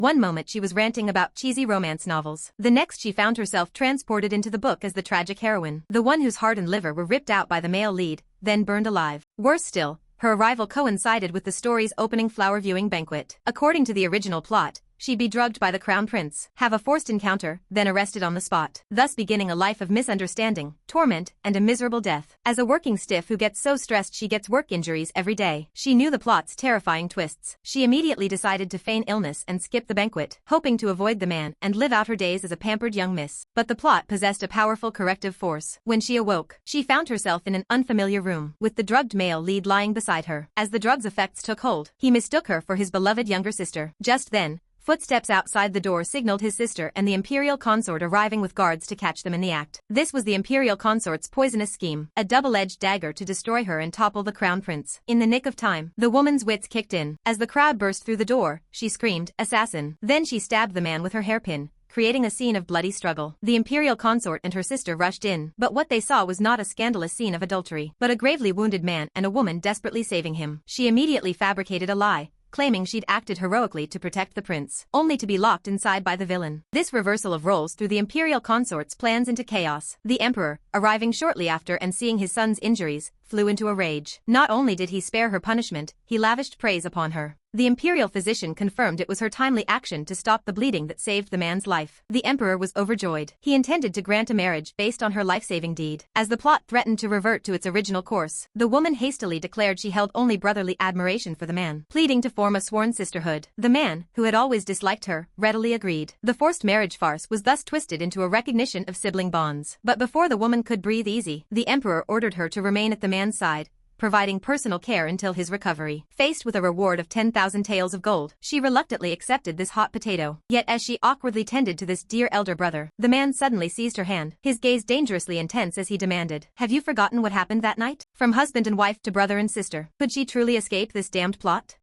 One moment she was ranting about cheesy romance novels. The next she found herself transported into the book as the tragic heroine, the one whose heart and liver were ripped out by the male lead, then burned alive. Worse still, her arrival coincided with the story's opening flower viewing banquet. According to the original plot, she'd be drugged by the crown prince, have a forced encounter, then arrested on the spot, thus beginning a life of misunderstanding, torment, and a miserable death. As a working stiff who gets so stressed she gets work injuries every day, she knew the plot's terrifying twists. She immediately decided to feign illness and skip the banquet, hoping to avoid the man and live out her days as a pampered young miss. But the plot possessed a powerful corrective force. When she awoke, she found herself in an unfamiliar room, with the drugged male lead lying beside her. As the drug's effects took hold, he mistook her for his beloved younger sister. Just then, footsteps outside the door signaled his sister and the imperial consort arriving with guards to catch them in the act. This was the imperial consort's poisonous scheme, a double-edged dagger to destroy her and topple the crown prince. In the nick of time, the woman's wits kicked in. As the crowd burst through the door, she screamed, "Assassin!" Then she stabbed the man with her hairpin, creating a scene of bloody struggle. The imperial consort and her sister rushed in, but what they saw was not a scandalous scene of adultery, but a gravely wounded man and a woman desperately saving him. She immediately fabricated a lie, claiming she'd acted heroically to protect the prince, only to be locked inside by the villain. This reversal of roles threw the imperial consort's plans into chaos. The emperor, arriving shortly after and seeing his son's injuries, flew into a rage. Not only did he spare her punishment, he lavished praise upon her. The imperial physician confirmed it was her timely action to stop the bleeding that saved the man's life. The emperor was overjoyed. He intended to grant a marriage based on her life-saving deed. As the plot threatened to revert to its original course, the woman hastily declared she held only brotherly admiration for the man, pleading to form a sworn sisterhood. The man, who had always disliked her, readily agreed. The forced marriage farce was thus twisted into a recognition of sibling bonds. But before the woman could breathe easy, the emperor ordered her to remain at the man's side, providing personal care until his recovery. Faced with a reward of 10,000 taels of gold, she reluctantly accepted this hot potato. Yet as she awkwardly tended to this dear elder brother, the man suddenly seized her hand, his gaze dangerously intense as he demanded, "Have you forgotten what happened that night? From husband and wife to brother and sister, could she truly escape this damned plot?"